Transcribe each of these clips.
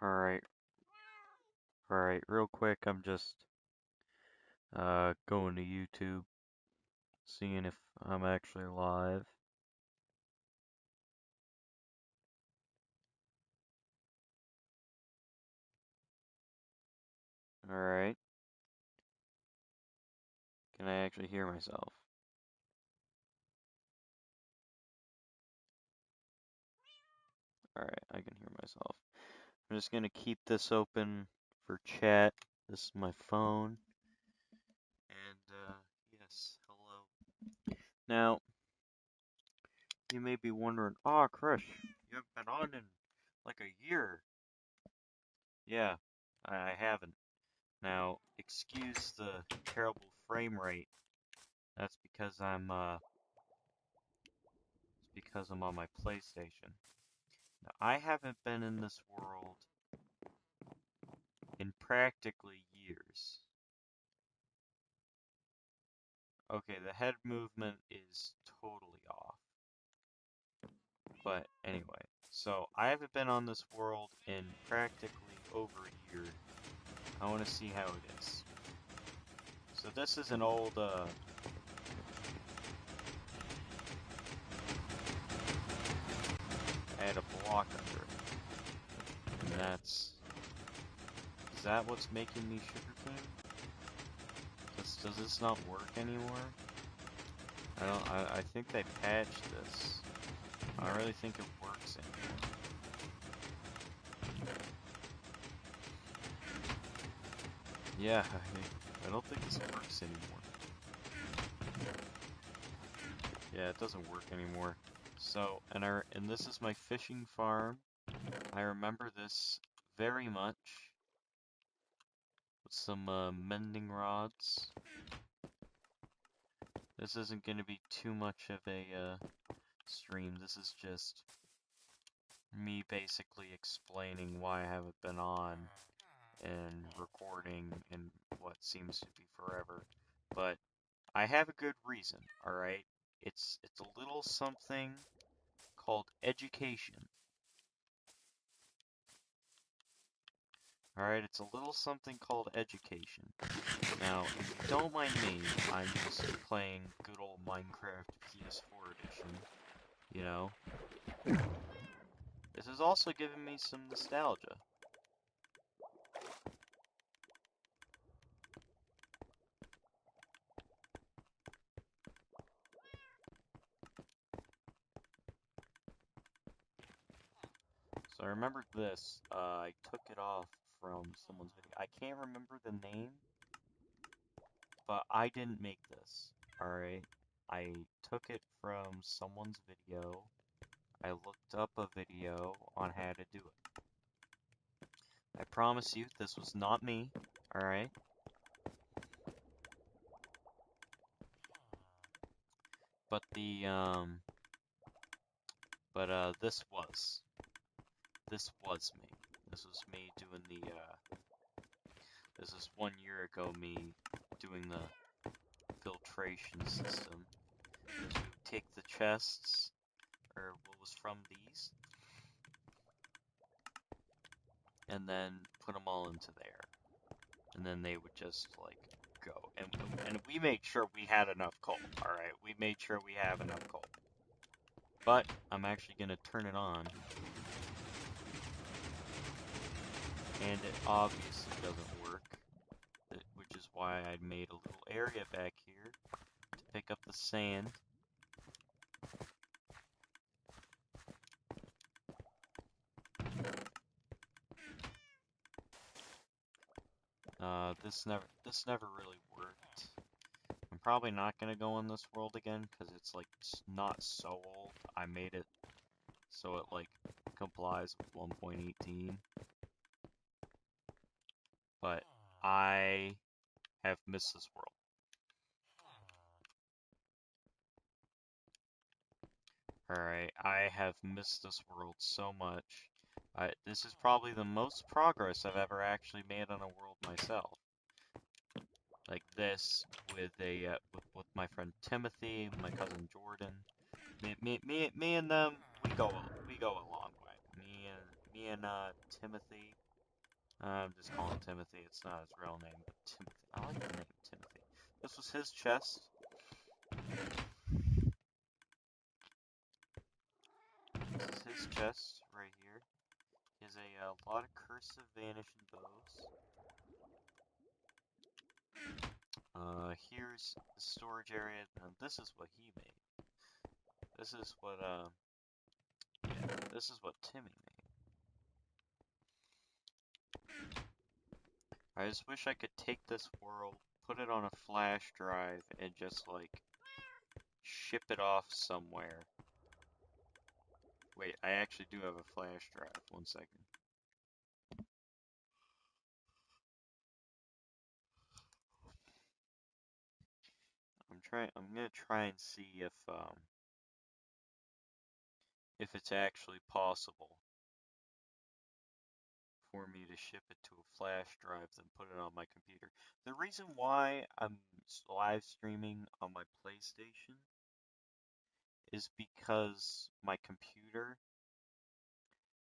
Alright, alright, real quick, I'm just going to YouTube, seeing if I'm actually live. Alright, can I actually hear myself? Alright, I can hear myself. I'm just gonna keep this open for chat. This is my phone. And, yes, hello. Now, you may be wondering, oh, Krish, you haven't been on in like a year. Yeah, I haven't. Now, excuse the terrible frame rate. That's because I'm on my PlayStation. Now, I haven't been in this world in practically years. Okay, the head movement is totally off. But anyway, so I haven't been on this world in practically over a year. I want to see how it is. So this is an old, I had a block under it. And that's... Is that what's making me sugarcane? Does this not work anymore? I think they patched this. I don't really think it works anymore. Yeah, I don't think this works anymore. Yeah, it doesn't work anymore. So, and this is my fishing farm. I remember this very much. With some mending rods. This isn't going to be too much of a stream. This is just me basically explaining why I haven't been on and recording in what seems to be forever. But I have a good reason, alright? It's a little something called education. Alright, it's a little something called education. Now, if you don't mind me, I'm just playing good old Minecraft PS4 edition, you know? This is also giving me some nostalgia. So I remembered this, I took it off from someone's video. I can't remember the name, but I didn't make this, alright? I took it from someone's video. I looked up a video on how to do it. I promise you, this was not me, alright? But this was. This was me. This was me doing this is 1 year ago, me doing the filtration system. To take the chests, or what was from these, and then put them all into there. And then they would just, like, go. And we made sure we had enough coal, alright? We made sure we have enough coal. But, I'm actually gonna turn it on. And it obviously doesn't work. Which is why I made a little area back here to pick up the sand. This never really worked. I'm probably not gonna go in this world again because it's like not so old. I made it so it like complies with 1.18. But I have missed this world. Alright, I have missed this world so much. This is probably the most progress I've ever actually made on a world myself. Like this with with my friend Timothy, my cousin Jordan. Me and them, we go a long way. Me and Timothy, I'm just calling him Timothy. It's not his real name, but Timothy. I like the name Timothy. This was his chest. This is his chest right here. He has a lot of cursive vanishing bows. Here's the storage area. Now this is what he made. This is what yeah, this is what Timmy made. I just wish I could take this world, put it on a flash drive, and just like ship it off somewhere. Wait, I actually do have a flash drive. 1 second. I'm gonna try and see if it's actually possible for me to ship it to a flash drive and put it on my computer. The reason why I'm live streaming on my PlayStation is because my computer,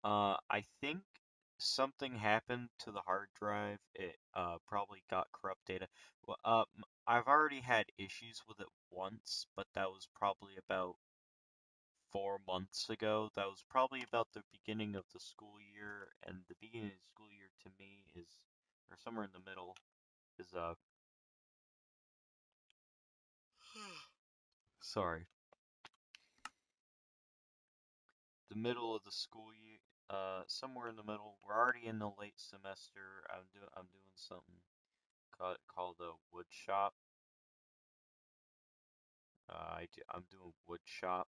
I think something happened to the hard drive. It probably got corrupt data. Well, I've already had issues with it once, but that was probably about 4 months ago. That was probably about the beginning of the school year, and the beginning of the school year to me is, or somewhere in the middle, is sorry, the middle of the school year, somewhere in the middle. We're already in the late semester. I'm doing something called a wood shop. I'm doing wood shop.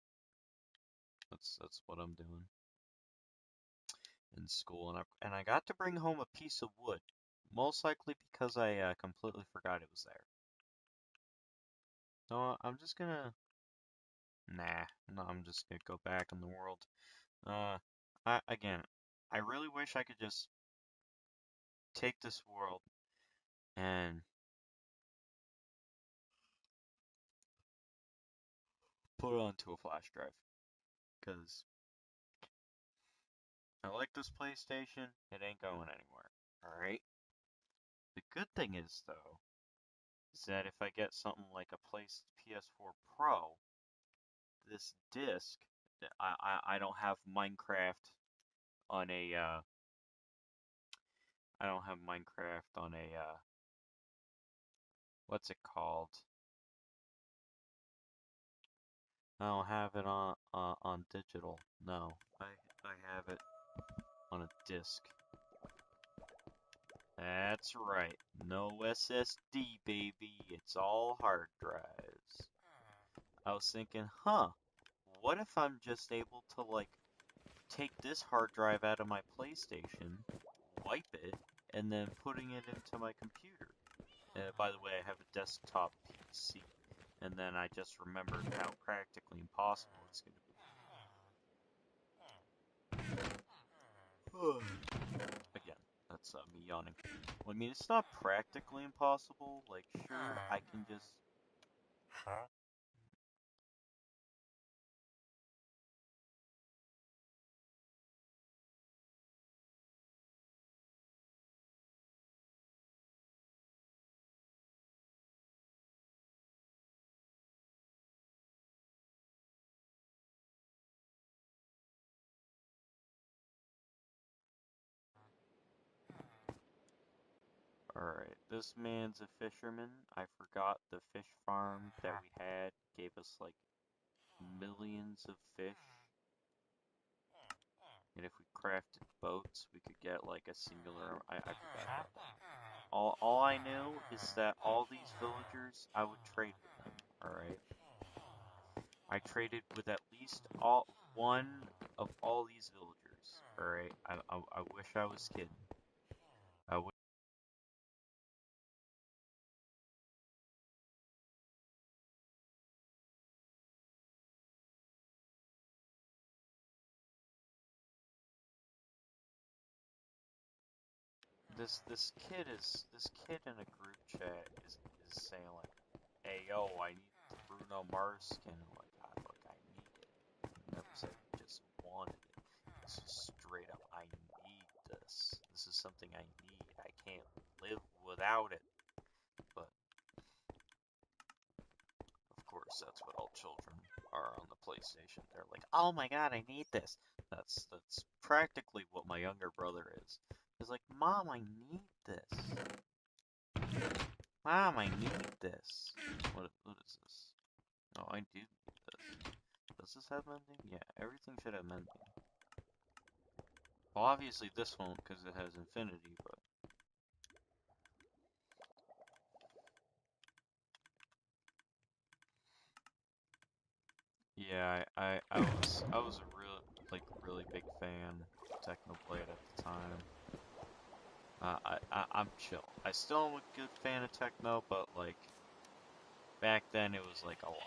That's what I'm doing in school, and I got to bring home a piece of wood, most likely because I completely forgot it was there. So I'm just gonna nah, no, I'm just gonna go back in the world. Uh, again, I really wish I could just take this world and put it onto a flash drive, because I like this PlayStation. It ain't going anywhere. All right. The good thing is though, is that if I get something like a PS4 Pro, this disc, I don't have Minecraft on a I don't have Minecraft on a what's it called? I don't have it on digital. No, I have it on a disc. That's right. No SSD, baby. It's all hard drives. I was thinking, huh, what if I'm just able to like take this hard drive out of my PlayStation, wipe it, and then putting it into my computer. By the way, I have a desktop PC, and then I just remembered how practically impossible it's going to be. Again, that's me yawning. Well, I mean, it's not practically impossible. Like, sure, I can just. Alright, this man's a fisherman. I forgot the fish farm that we had gave us like millions of fish. And if we crafted boats, we could get like a singular. I forgot about that. All I knew is that all these villagers, I would trade with them. All right, I traded with at least all one of all these villagers. All right, I wish I was kidding. I wish. This kid in a group chat is saying like, "Hey yo, I need the Bruno Mars skin." I'm like, ah, look, I need it. I never said I just wanted it. This is straight up, I need this. This is something I need. I can't live without it. But of course, that's what all children are on the PlayStation. They're like, "Oh my God, I need this." That's practically what my younger brother is. He's like, "Mom, I need this. Mom, I need this." What is this? Oh, I do need this. Does this have mending? Yeah, everything should have mending. Well, obviously this won't because it has infinity, but yeah, I was a really big fan of Technoblade at the time. I'm chill. I still am a good fan of techno, but like back then it was like a lot.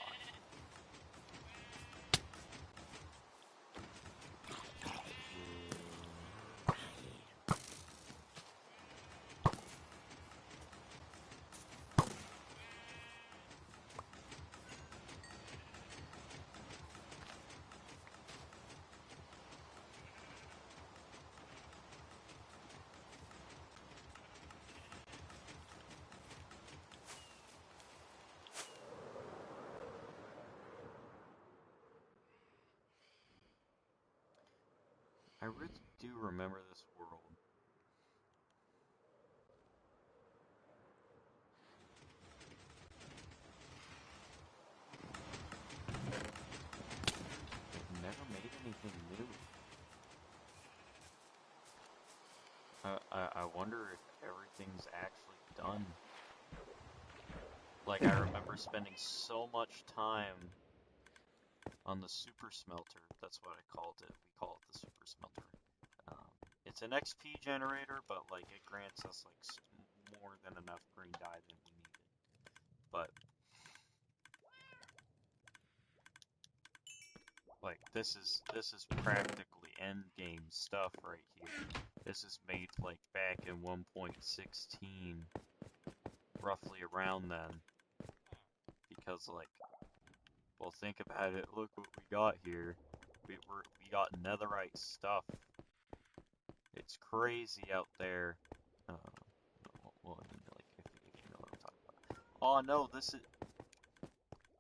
I really do remember this world. They've never made anything new. I wonder if everything's actually done. Like, I remember spending so much time on the super smelter. That's what I called it. We call it the super smelter. Um, it's an XP generator, but like it grants us like more than enough green dye than we needed. But like this is practically end game stuff right here. This is made like back in 1.16, roughly around then. Because like, well, think about it. Look what we got here. We got netherite stuff. It's crazy out there. Well, I mean, like if you know what I'm talking about. Oh no, this is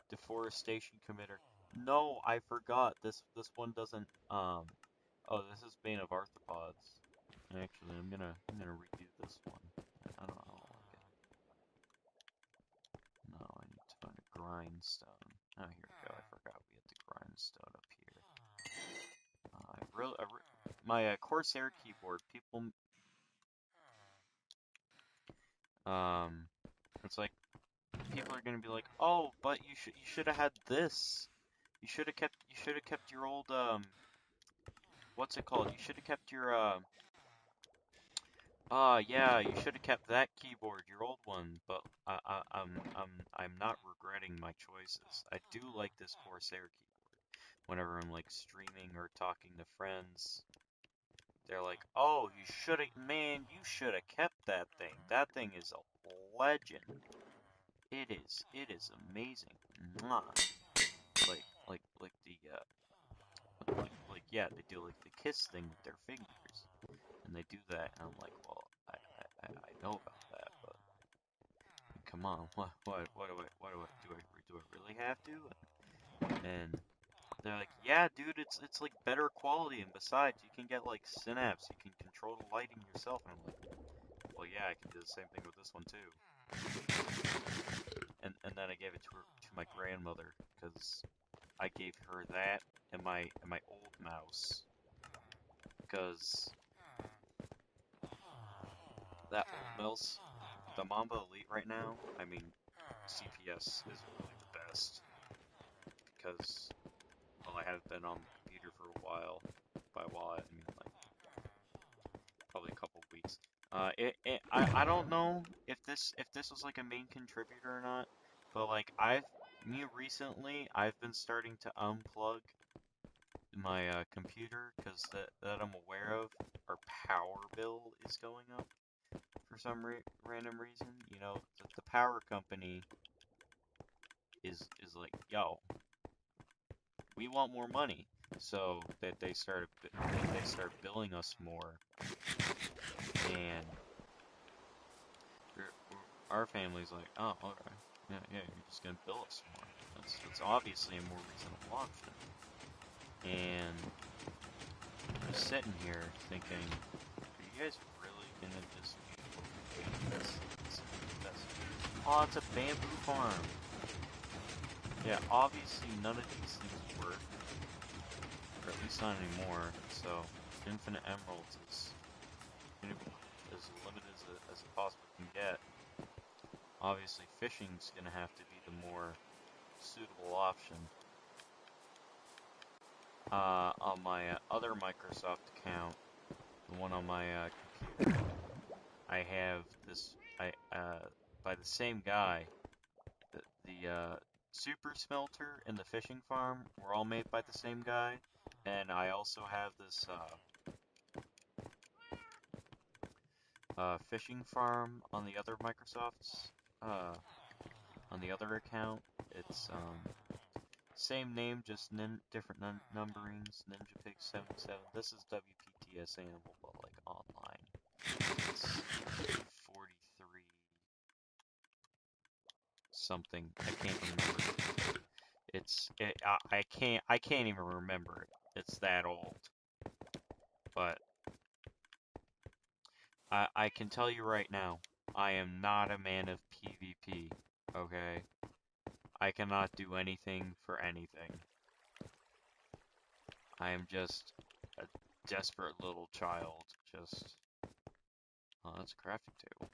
deforestation committer. No, I forgot. This one doesn't. Oh, this is Bane of Arthropods. Actually, I'm gonna redo this one. I don't like it. No, I need to find a grindstone. Oh, here we go. I forgot we had the grindstone up here. My Corsair keyboard. Um, it's like people are gonna be like, "Oh, but you should have had this. You should have kept your old what's it called? You should have kept your yeah, you should have kept that keyboard, your old one." But I'm not regretting my choices. I do like this Corsair keyboard. Whenever I'm like streaming or talking to friends, they're like, "Oh, you should have kept that thing. That thing is a legend. It is amazing." Mwah. Like the yeah, they do like the kiss thing with their fingers, and they do that, and I'm like, well, I know about that, but come on, do I really have to? And they're like, yeah, dude, it's like better quality, and besides, you can get like synapse, you can control the lighting yourself, and I'm like, well, yeah, I can do the same thing with this one too. And then I gave it to my grandmother because I gave her that and my old mouse because that old mouse, the Mamba Elite right now, I mean, CPS is really the best because, well, I have been on the computer for a while. By a while, I mean like probably a couple weeks. I don't know if this was like a main contributor or not, but like I've been starting to unplug my computer because that I'm aware of, our power bill is going up for some random reason. You know, the power company is like, yo, we want more money, so that they start billing us more. And our family's like, oh, okay. Yeah, you're just gonna bill us more. That's obviously a more reasonable option. And I'm sitting here thinking, are you guys really gonna just this? Oh, it's a bamboo farm. Yeah, obviously none of these things work, or at least not anymore. So infinite emeralds is gonna be as limited as it possibly can get. Obviously, fishing's gonna have to be the more suitable option. On my other Microsoft account, the one on my computer, I have this. By the same guy, the super smelter and the fishing farm were all made by the same guy, and I also have this fishing farm on the other Microsoft's on the other account. It's same name, just different numberings. Ninja Pig 77. This is WPT Sample, but like online. It's 43 something. I can't remember. I can't even remember it. It's that old. But I can tell you right now, I am not a man of PvP. Okay, I cannot do anything for anything. I am just a desperate little child. Just oh, that's a crafting table.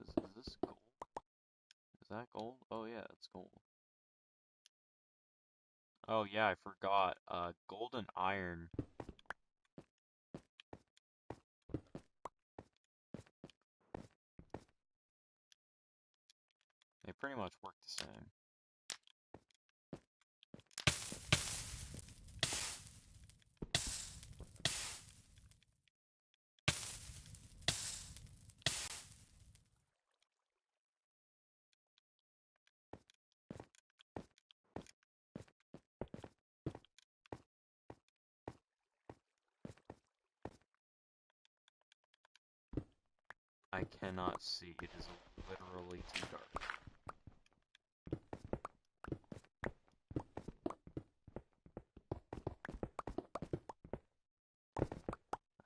Is this gold? Is that gold? Oh yeah, it's gold. Oh yeah, I forgot. Gold and iron. They pretty much work the same. I cannot see. It is literally too dark.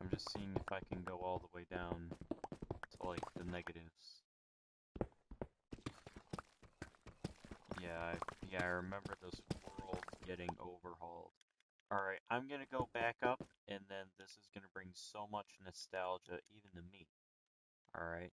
I'm just seeing if I can go all the way down to like the negatives. Yeah, I remember this world getting overhauled. Alright, I'm gonna go back up, and then this is gonna bring so much nostalgia even to me. Alright.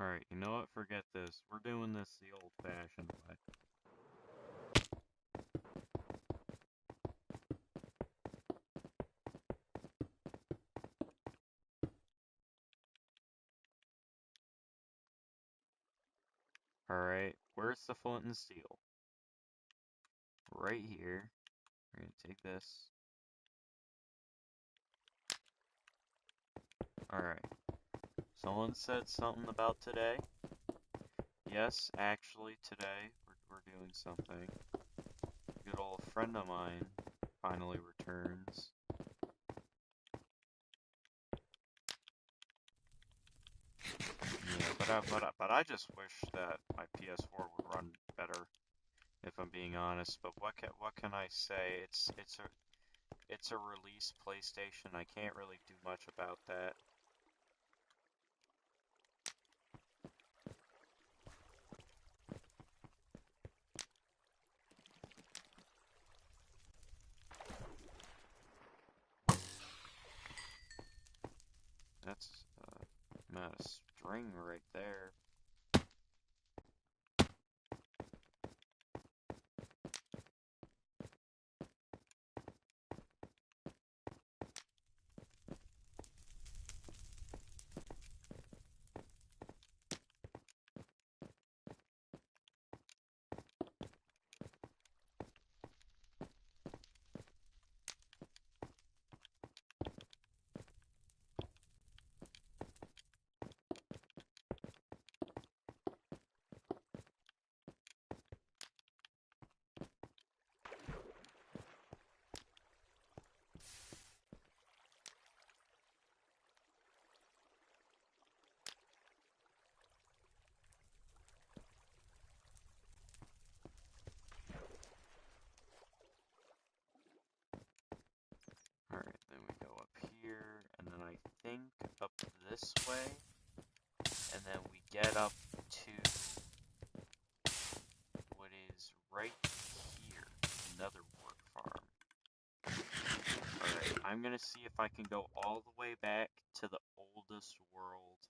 Alright, you know what? Forget this. We're doing this the old-fashioned way. Alright, where's the flint and steel? Right here. We're gonna take this. Alright. Someone said something about today. Yes, actually, today we're doing something. A good old friend of mine finally returns. Yeah, but I just wish that my PS4 would run better, if I'm being honest. But what can I say? It's a release PlayStation. I can't really do much about that. That's amount of string right there. Alright, then we go up here, and then I think up this way, and then we get up to what is right here, another work farm. Alright, I'm gonna see if I can go all the way back to the oldest world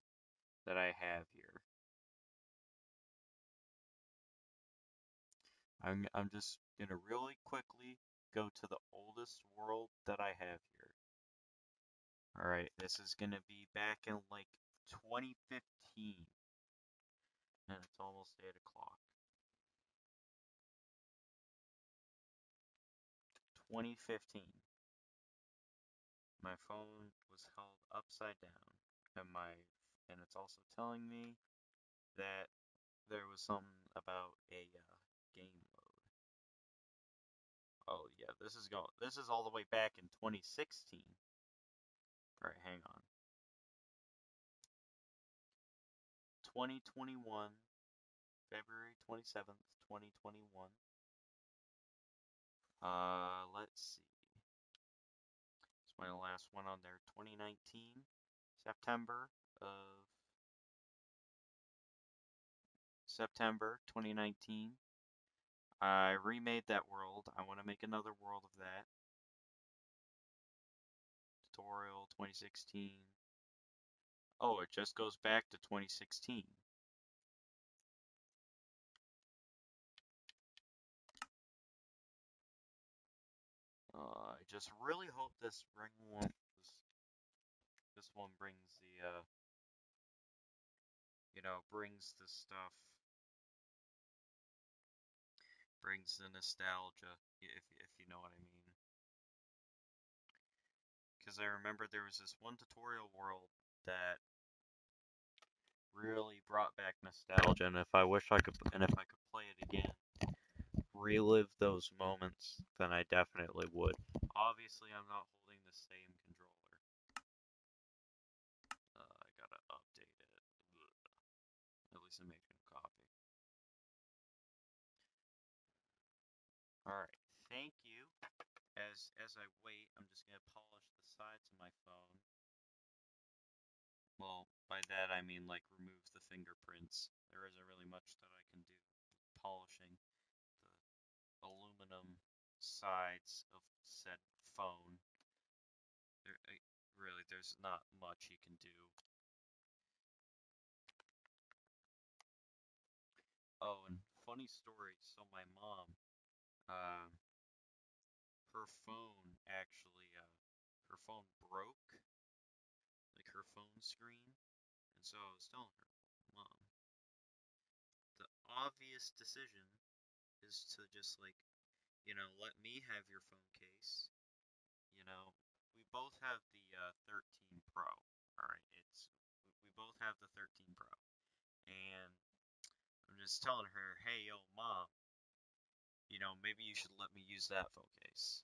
that I have here. I'm just gonna really quickly go to the oldest world that I have here. Alright, this is gonna be back in like 2015. And it's almost 8 o'clock. 2015. My phone was held upside down, and it's also telling me that there was something about a game mode. Oh yeah, This is all the way back in 2016. All right, hang on. 2021, February 27th, 2021. Let's see. It's my last one on there. 2019, September 2019. I remade that world. I want to make another world of that. Tutorial 2016. Oh, it just goes back to 2016. I just really hope this one brings the brings the stuff, brings the nostalgia, if you know what I mean. Because I remember there was this one tutorial world that really brought back nostalgia, and if I could play it again, relive those moments, then I definitely would. Obviously, I'm not holding the same controller. I gotta update it. Ugh. At least I'm making a copy. Alright, thank you. As I wait, I'm just gonna polish the sides of my phone. Well, by that I mean like remove the fingerprints. There isn't really much that I can do polishing the aluminum sides of said phone. Really, there's not much you can do. Oh, and funny story. So my mom, uh, her phone actually, her phone broke, like her phone screen, and so I was telling her, Mom, the obvious decision is to just like, let me have your phone case. You know, we both have the 13 Pro. All right, We both have the 13 Pro. And I'm just telling her, hey, yo, mom, maybe you should let me use that phone case.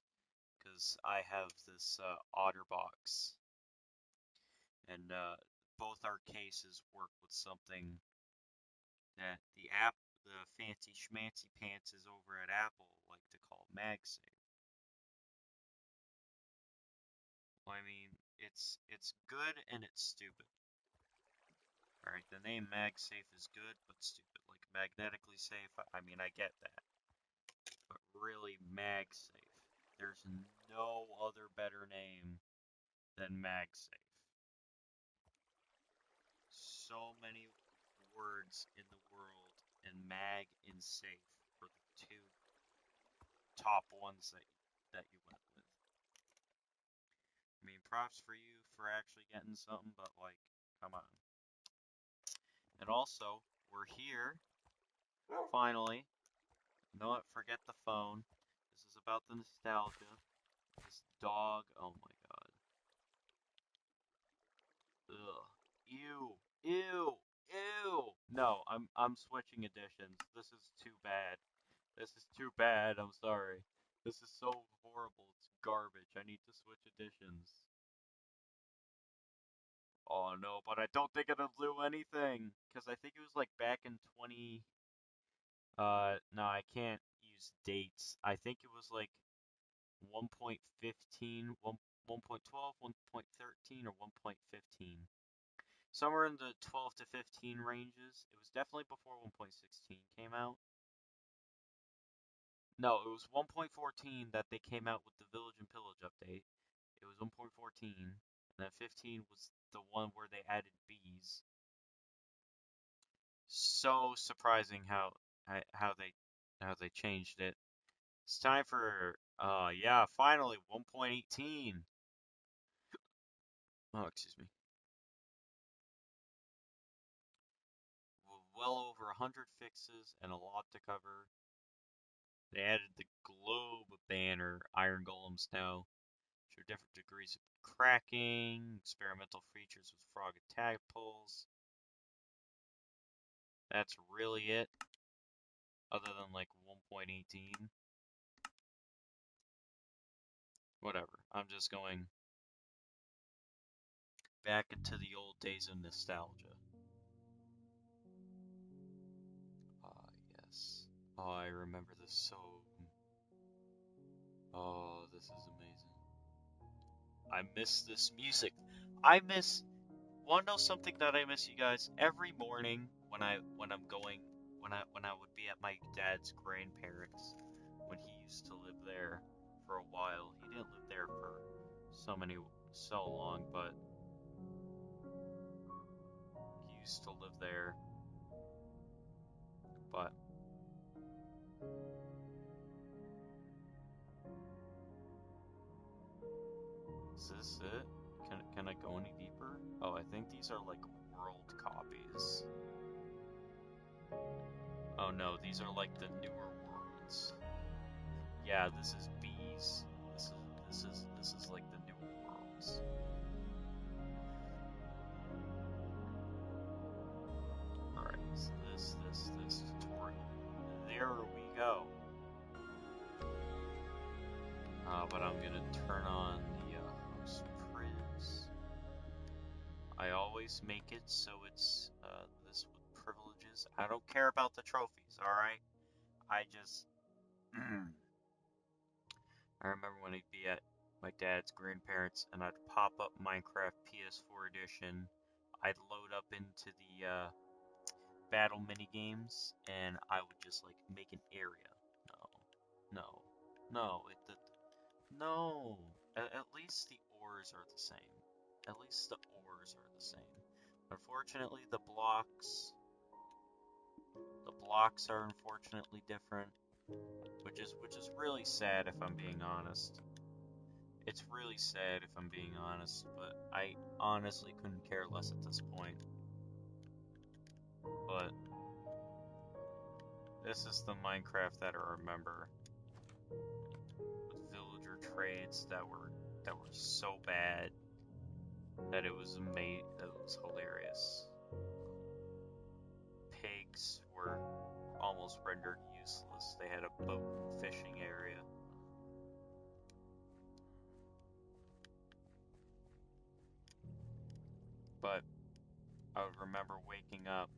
Because I have this OtterBox. And both our cases work with something that the fancy schmancy pants is over at Apple like to call MagSafe. Well, I mean, it's good and it's stupid. Alright, the name MagSafe is good but stupid. Like magnetically safe, I mean, I get that. But really, MagSafe. There's no other better name than MagSafe. So many words in the world, and mag and safe are the two top ones that you went with. I mean, props for you for actually getting something, but like, come on. And also, we're here, finally. You know what? Forget the phone. This is about the nostalgia. This dog, oh my god. Ugh. Ew. Ew. Ew. No, I'm switching editions. This is too bad. This is too bad. I'm sorry. This is so horrible. It's garbage. I need to switch editions. Oh no, but I don't think it'll do anything. Because I think it was like back in 20. No, I can't use dates. I think it was like 1.15, 1.12, 1.13, or 1.15. Somewhere in the 12 to 15 ranges. It was definitely before 1.16 came out. No, it was 1.14 that they came out with the Village and Pillage update. It was 1.14, and then 15 was the one where they added bees. So surprising how they changed it. It's time for yeah, finally 1.18. Oh, excuse me. Well over 100 fixes and a lot to cover. They added the globe banner iron golems now. Show different degrees of cracking, experimental features with frog and tadpoles. That's really it, other than like 1.18. Whatever. I'm just going back into the old days of nostalgia. Ah, yes. Oh, I remember this so. Oh, this is amazing. I miss this music. I miss. Want to know something that I miss, you guys? Every morning when I'm going when I would be at my dad's grandparents when he used to live there for a while. He didn't live there for so long, but he used to live there. But is this it? Can I go any deeper? Oh, I think these are like world copies. Oh no, these are like the newer worlds. Yeah, this is bees. This is like the newer worlds. Alright, so this tutorial. There we go. But I'm gonna turn on the host priz. I always make it so it's this with privileges. I don't care about the trophies, alright? I just I remember when I'd be at my dad's grandparents and I'd pop up Minecraft PS4 edition. I'd load up into the battle mini games and I would just like make an area. No, no, no. No. At least the ores are the same. At least the ores are the same. Unfortunately, the blocks are unfortunately different, which is really sad if I'm being honest. It's really sad if I'm being honest, but I honestly couldn't care less at this point. But this is the Minecraft that I remember, with villager trades that were so bad. that it was hilarious. Pigs were almost rendered useless. They had a boat and fishing area. But I would remember waking up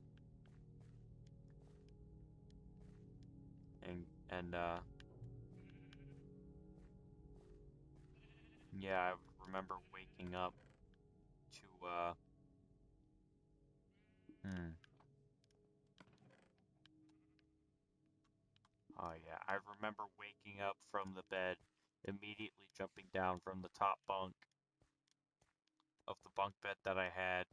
and yeah, I remember waking up to hmm. Oh yeah, I remember waking up from the bed, immediately jumping down from the top bunk of the bunk bed that I had.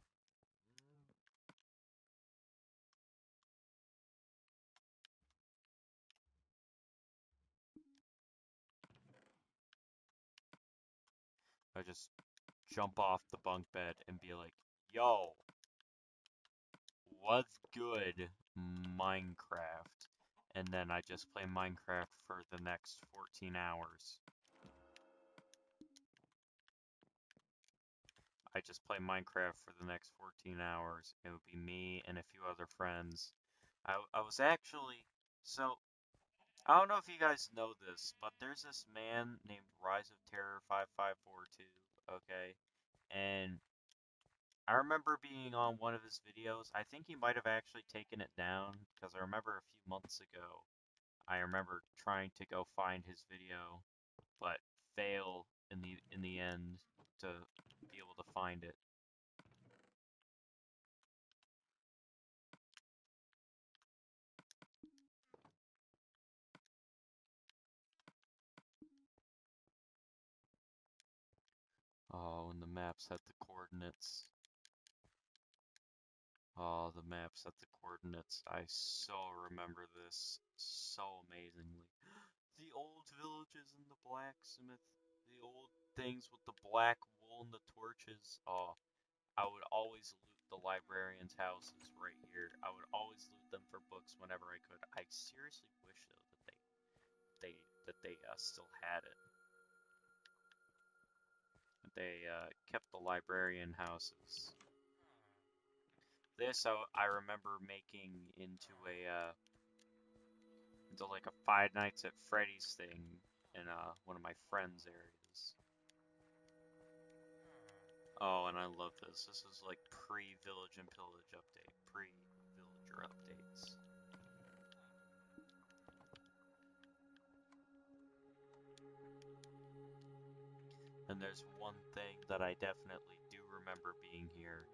I just jump off the bunk bed and be like, "Yo, what's good, Minecraft?" And then I just play Minecraft for the next 14 hours. I just play Minecraft for the next 14 hours. It would be me and a few other friends. I was actually, so, I don't know if you guys know this, but there's this man named Rise of Terror 5542, okay? And I remember being on one of his videos. I think he might have actually taken it down, because I remember a few months ago, I remember trying to go find his video, but fail in the end to be able to find it. Oh, and the maps had the coordinates. Oh, the maps had the coordinates. I so remember this so amazingly. The old villages and the blacksmith, the old things with the black wool and the torches. Oh, I would always loot the librarian's houses right here. I would always loot them for books whenever I could. I seriously wish though that they still had it. That they kept the librarian houses. This I remember making into like a Five Nights at Freddy's thing in one of my friends' areas. Oh, and I love this. This is like pre-Village and Pillage update, pre-villager updates. And there's one thing that I definitely do remember being here,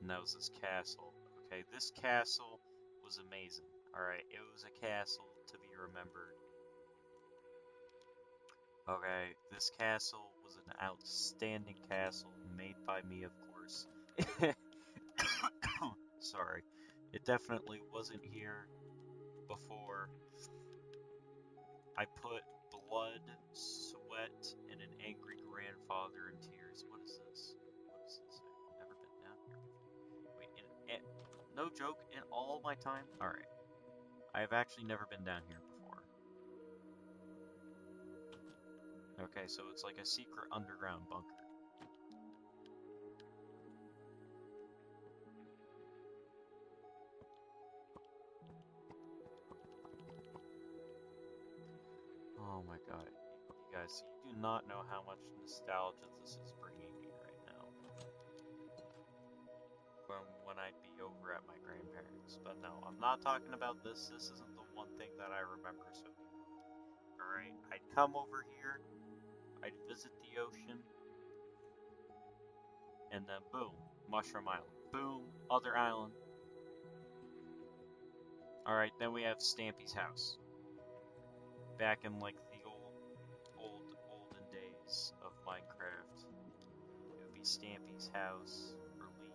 and that was this castle. Okay, this castle was amazing. Alright, it was a castle to be remembered. Okay, this castle was an outstanding castle made by me, of course. Sorry. It definitely wasn't here before. I put blood, sweat, and an angry grandfather in tears. What is this? What is this? I've never been down here before. Wait, no joke, in all my time? Alright. I have actually never been down here before. Okay, so it's like a secret underground bunker. Oh my god. You guys, you do not know how much nostalgia this is bringing me right now. When I'd be over at my grandparents. But no, I'm not talking about this. This isn't the one thing that I remember so vividly. Alright, I'd come over here, I'd visit the ocean, and then boom, Mushroom Island. Boom, other island. Alright, then we have Stampy's house. Back in like the olden days of Minecraft. It would be Stampy's house, or Lee.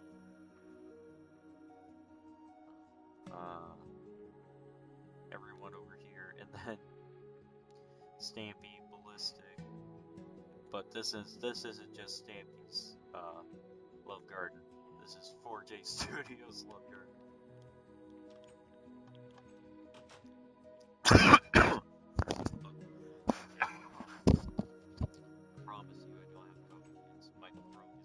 Everyone over here, and then Stampy, Ballistic. But this isn't just Stampy's Love Garden. This is 4J Studios Love Garden. I promise you I don't have COVID, it's my throat.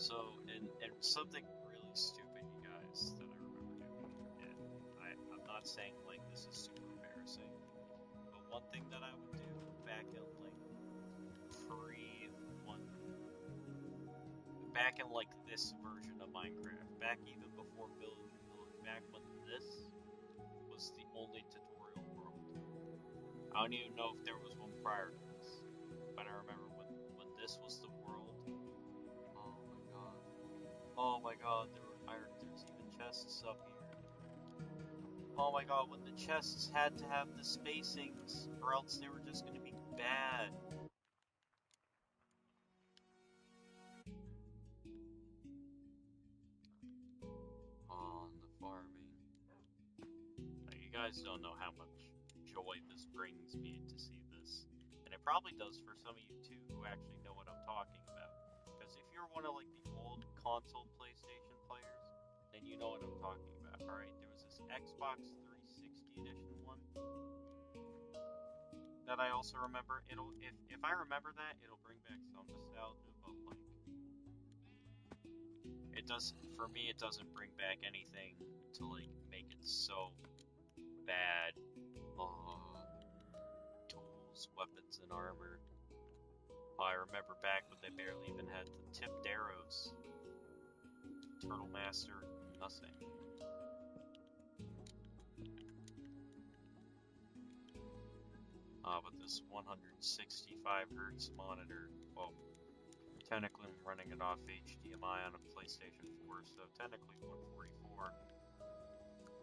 And something really stupid, you guys, that I remember doing, and I'm not saying like this is super embarrassing, but one thing that I would do back in like pre one, back in like this version of Minecraft, back even before back when this was the only tutorial world. I don't even know if there was one prior to this, but I remember when this was the world. Oh my god. Oh my god, there's even chests up here. Oh my god, when the chests had to have the spacings, or else they were just gonna be bad. On the farming. Now, you guys don't know how much joy this brings me to see this. And it probably does for some of you too who actually know what I'm talking about. Because if you're one of like the old console PlayStation players, then you know what I'm talking about. Alright, there was this Xbox 360 edition one that I also remember. If I remember that, it'll bring back some nostalgia, but like it does for me it doesn't bring back anything to like make it so bad. Tools, weapons, and armor. I remember back when they barely even had the tipped arrows. Turtle Master, nothing. But this 165 hertz monitor, well, technically I'm running it off HDMI on a PlayStation 4, so technically 144,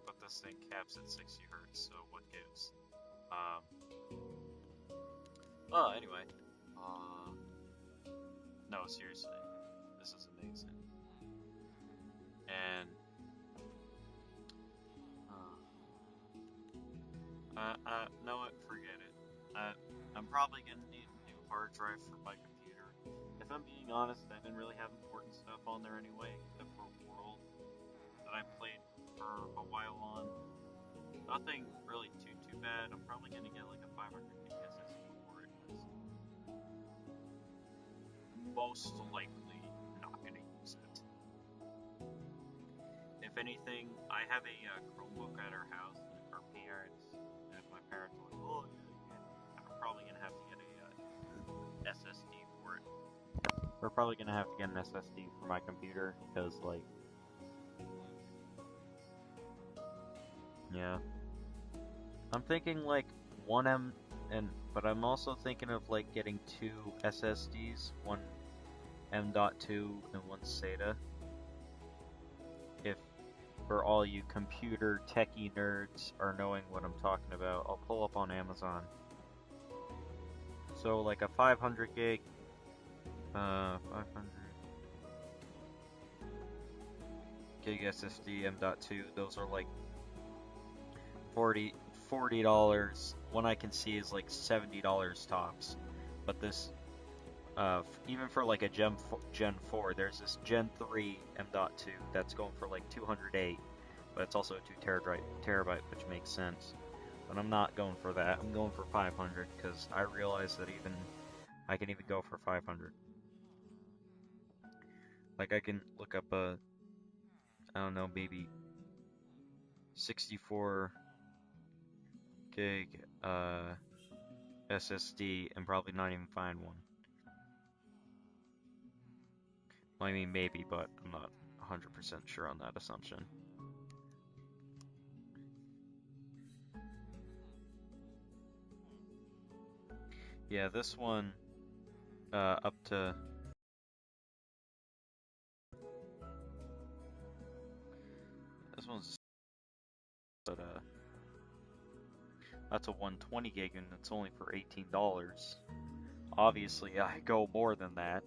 but this thing caps at 60 hertz, so what gives? Um, anyway, no, seriously, this is amazing. And, no, what, forget it. I'm probably gonna need a new hard drive for my computer. If I'm being honest, I didn't really have important stuff on there anyway, except for World that I played for a while on. Nothing really too bad. I'm probably gonna get like a 500 gig SSD for it. Most likely not gonna use it. If anything, I have a Chromebook at our house, and our parents, and if my parents are like, oh yeah, I'm probably gonna have to get a SSD for it. We're probably gonna have to get an SSD for my computer because, like, yeah, I'm thinking like 1M, but I'm also thinking of like getting two SSDs, one M.2 and one SATA. If for all you computer techie nerds are knowing what I'm talking about, I'll pull up on Amazon. So like a 500 gig, 500 gig SSD M.2, those are like 40 dollars. One I can see is like $70 tops. But this, even for like a Gen 4, there's this Gen 3 M.2 that's going for like 208, but it's also a 2 terabyte, which makes sense. But I'm not going for that. I'm going for 500 because I realize that I can even go for 500. Like I can look up I don't know, maybe 64 gig SSD and probably not even find one. Well, I mean maybe, but I'm not 100% sure on that assumption. Yeah, this one up to this one's but that's a 120 gig and it's only for $18. Obviously, I go more than that,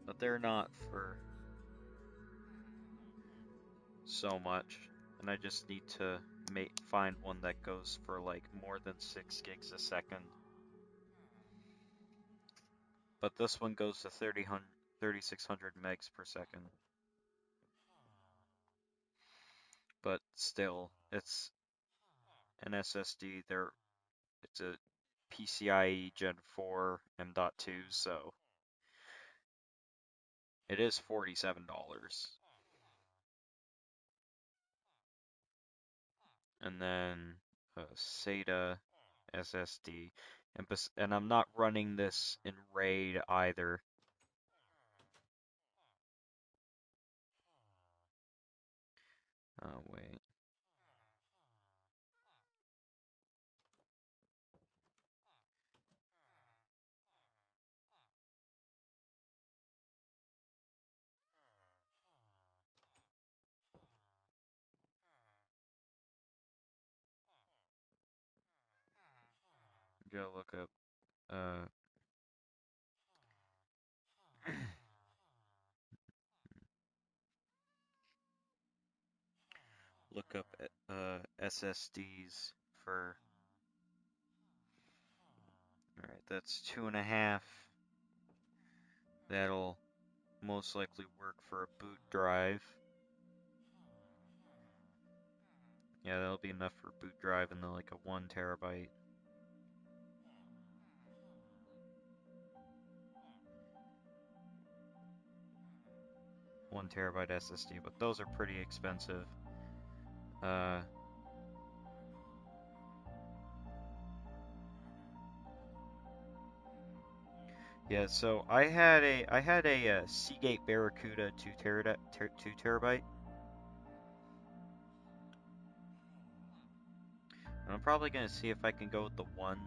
but they're not for so much, and I just need to find one that goes for like more than 6 gigs a second. But this one goes to 3600 megs per second. But still, it's an SSD. It's a PCIe Gen 4 M.2, so It is $47. And then SATA SSD. And I'm not running this in RAID either. Oh, wait. Go look up uh look up SSDs for. Alright, that's 2.5. That'll most likely work for a boot drive. Yeah, that'll be enough for a boot drive and then like a 1 terabyte. 1 terabyte SSD, but those are pretty expensive. Yeah, so I had a Seagate Barracuda 2 terabyte. And I'm probably gonna see if I can go with the 1,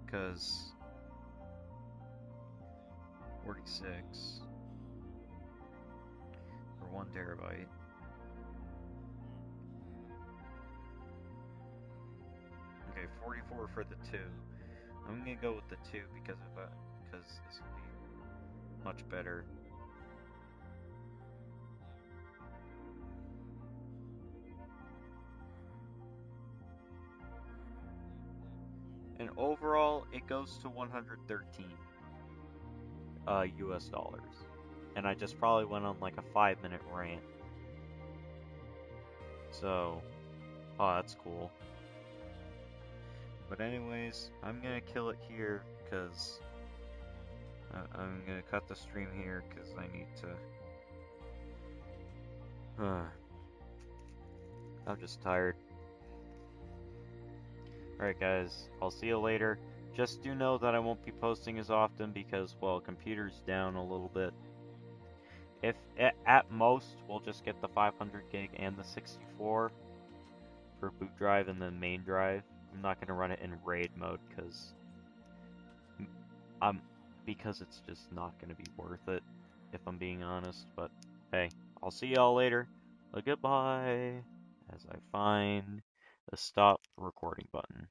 cause 46 for 1 terabyte. Okay, 44 for the 2. I'm gonna go with the 2 because this will be much better. And overall, it goes to 113 US dollars. And I just probably went on like a 5-minute rant. So, oh, that's cool. But anyways, I'm gonna kill it here because I'm gonna cut the stream here because I need to. I'm just tired. Alright, guys, I'll see you later. Just do know that I won't be posting as often because, well, computer's down a little bit. If at most, we'll just get the 500 gig and the 64 for boot drive and the main drive. I'm not gonna run it in RAID mode because it's just not gonna be worth it, if I'm being honest. But hey, I'll see y'all later. Goodbye, as I find the stop recording button.